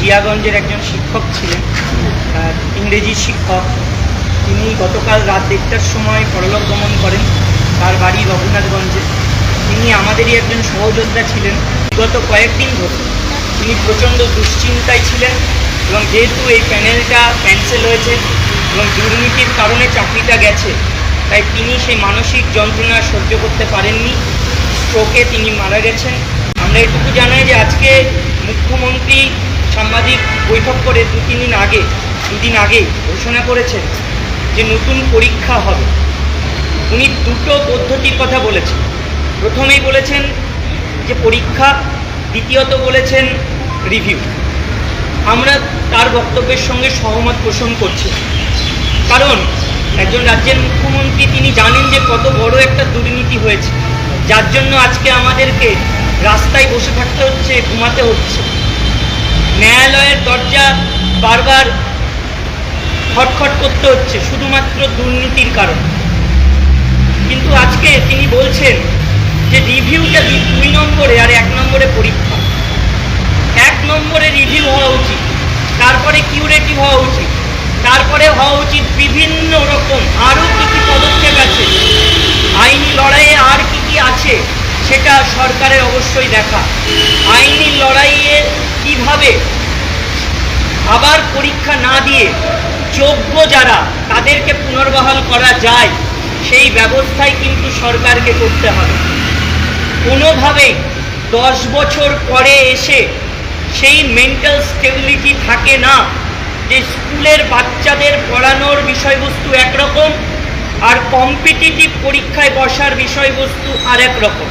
জিয়াগঞ্জের একজন শিক্ষক ছিলেন, ইংরেজি শিক্ষক। তিনি গতকাল রাত 1টার সময় পরলোক গমন করেন। তার বাড়ি রঘুনাথগঞ্জে। তিনি আমাদেরই একজন সহযোদ্ধা ছিলেন। গত কয়েকদিন ধরে তিনি প্রচণ্ড দুশ্চিন্তায় ছিলেন, এবং যেহেতু এই প্যানেলটা ক্যান্সেল হয়েছে এবং দুর্নীতির কারণে চাকরিটা গেছে, তাই তিনি সেই মানসিক যন্ত্রণা সহ্য করতে পারেননি। স্ট্রোকে তিনি মারা গেছেন। আমরা এটুকু জানাই যে আজকে মুখ্যমন্ত্রী সাংবাদিক বৈঠক করে দুদিন আগে ঘোষণা করেছেন যে নতুন পরীক্ষা হবে। উনি দুটো পদ্ধতির কথা বলেছেন। প্রথমেই বলেছেন যে পরীক্ষা, দ্বিতীয়ত বলেছেন রিভিউ। আমরা তার বক্তব্যের সঙ্গে সহমত পোষণ করছি, কারণ একজন রাজ্যের মুখ্যমন্ত্রী তিনি জানেন যে কত বড় একটা দুর্নীতি হয়েছে, যার জন্য আজকে আমাদেরকে রাস্তায় বসে থাকতে হচ্ছে, ঘুমাতে হচ্ছে। ন্যায়ালয়ের দরজা বারবার খটখট করতে হচ্ছে শুধুমাত্র দুর্নীতির কারণে। কিন্তু আজকে তিনি বলছেন যে রিভিউটা 2 নম্বরে আর 1 নম্বরে পরীক্ষা। 1 নম্বরে রিভিউ হওয়া উচিত, তারপরে কিউরেটিভ হওয়া উচিত, তারপরে হওয়া উচিত বিভিন্ন রকম আরও কী কী পদক্ষেপ আছে, আইনি লড়াইয়ে আর কি কি আছে সেটা সরকারের অবশ্যই দেখা। আইনি লড়াইয়ে কিভাবে আবার পরীক্ষা না দিয়ে যোগ্য যারা তাদেরকে পুনর্বহাল করা যায় সেই ব্যবস্থাই কিন্তু সরকারকে করতে হবে। কোনোভাবেই 10 বছর পরে এসে সেই মেন্টাল স্টেবিলিটি থাকে না যে স্কুলের বাচ্চাদের পড়ানোর বিষয়বস্তু একরকম আর কম্পিটিটিভ পরীক্ষায় বসার বিষয়বস্তু আরেক রকম।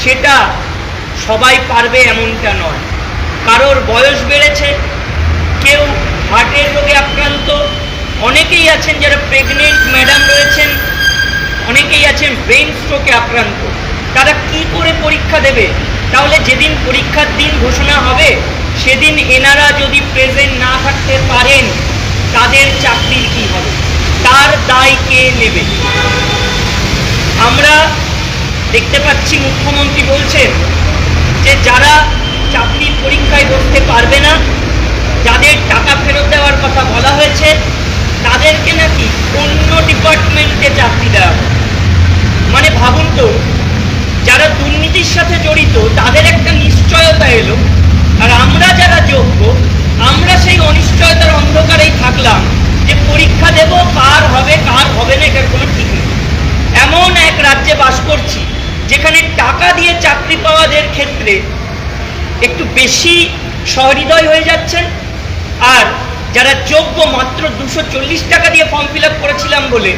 সেটা সবাই পারবে এমনটা নয়। কারোর বয়স বেড়েছে, কেউ হার্টের রোগে আক্রান্ত, অনেকেই আছেন যারা প্রেগনেন্ট ম্যাডাম রয়েছেন, অনেকেই আছেন ব্রেন স্ট্রোকে আক্রান্ত। তারা কি করে পরীক্ষা দেবে? তাহলে যেদিন পরীক্ষার দিন ঘোষণা হবে সেদিন এনারা যদি প্রেজেন্ট না থাকতে পারেন তাদের চাকরির কি হবে? তার দায় কে নেবে? আমরা দেখতে পাচ্ছি মুখ্যমন্ত্রী বলছেন যে যারা চাকরির পরীক্ষায় বসতে পারবে না, যাদের টাকা ফেরত দেওয়ার কথা বলা হয়েছে, তাদেরকে নাকি অন্য ডিপার্টমেন্টে চাকরি দেওয়া হবে। মানে ভাবুন তো, যারা দুর্নীতির সাথে জড়িত তাদের একটা নিশ্চয়তা এলো, আর আমরা যারা যোগ্য আমরা সেই অনিশ্চয়তার অন্ধকারেই থাকলাম যে পরীক্ষা দেব, কার হবে কার হবে না এটার কোনো ঠিক নেই। এমন এক রাজ্যে বাস করছি যেখানে টাকা দিয়ে চাকরি পাওয়াদের ক্ষেত্রে একটু বেশি সহৃদয় হয়ে যাচ্ছেন, আর যারা যোগ্য মাত্র 240 টাকা দিয়ে ফর্ম ফিল আপ করেছিলাম বলে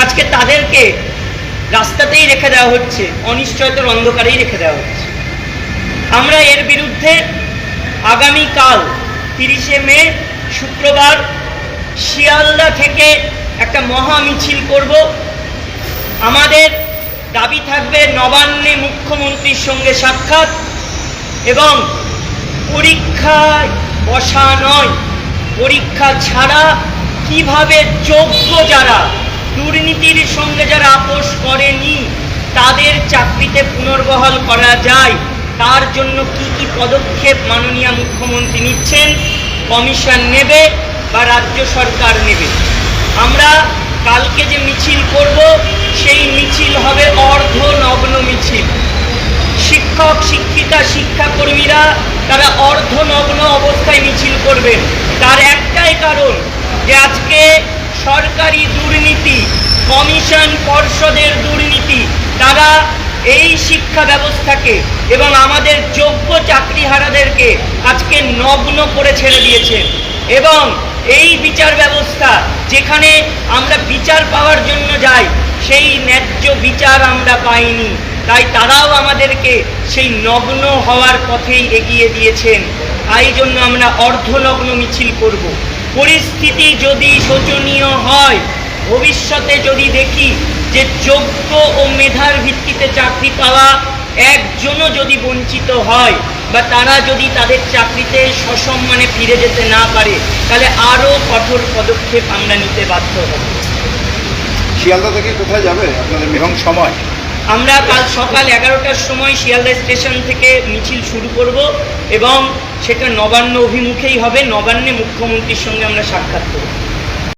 আজকে তাদেরকে রাস্তাতেই রেখে দেওয়া হচ্ছে, অনিশ্চয়তার অন্ধকারেই রেখে দেওয়া হচ্ছে। আমরা এর বিরুদ্ধে আগামীকাল 30শে মে শুক্রবার শিয়ালদা থেকে একটা মহা মিছিল করব। আমাদের দাবি থাকবে নবান্নে মুখ্যমন্ত্রীর সঙ্গে সাক্ষাৎ, এবং পরীক্ষায় বসা নয়, পরীক্ষা ছাড়া কিভাবে যোগ্য যারা দুর্নীতির সঙ্গে যারা আপোষ করেনি তাদের চাকরিতে পুনর্বহাল করা যায়, তার জন্য কি কি পদক্ষেপ মাননীয় মুখ্যমন্ত্রী নিচ্ছেন, কমিশন নেবে বা রাজ্য সরকার নেবে। আমরা কালকে যে মিছিল করব সেই মিছিল হবে অর্ধনগ্ন মিছিল। শিক্ষক শিক্ষিকা শিক্ষাকর্মীরা তারা অর্ধনগ্ন অবস্থায় মিছিল করবেন। তার একটাই কারণ যে আজকে সরকারি দুর্নীতি, কমিশন পর্ষদের দুর্নীতি, তারা এই শিক্ষা ব্যবস্থাকে এবং আমাদের যোগ্য চাকরিহারাদেরকে আজকে নগ্ন করে ছেড়ে দিয়েছে। এবং এই বিচার ব্যবস্থা, যেখানে আমরা বিচার পাওয়ার জন্য যাই, সেই ন্যায্য বিচার আমরা পাইনি, তাই তারাও আমাদেরকে সেই নগ্ন হওয়ার পথেই এগিয়ে দিয়েছেন। তাই জন্য আমরা অর্ধনগ্ন মিছিল করব। পরিস্থিতি যদি শোচনীয় হয়, ভবিষ্যতে যদি দেখি যে যোগ্য ও মেধার ভিত্তিতে চাকরি পাওয়া একজনও যদি বঞ্চিত হয় বা তারা যদি তাদের চাকরিতে সসম্মানে ফিরে যেতে না পারে, তাহলে আরও কঠোর পদক্ষেপ আমরা নিতে বাধ্য হব। শিয়ালদা থেকে কোথায় যাবে আপনাদের এবং সময়? আমরা কাল সকাল 11টার সময় শিয়ালদা স্টেশন থেকে মিছিল শুরু করব এবং সেটা নবান্ন অভিমুখেই হবে, নবান্নে মুখ্যমন্ত্রীর সঙ্গে আমরা সাক্ষাৎ করব।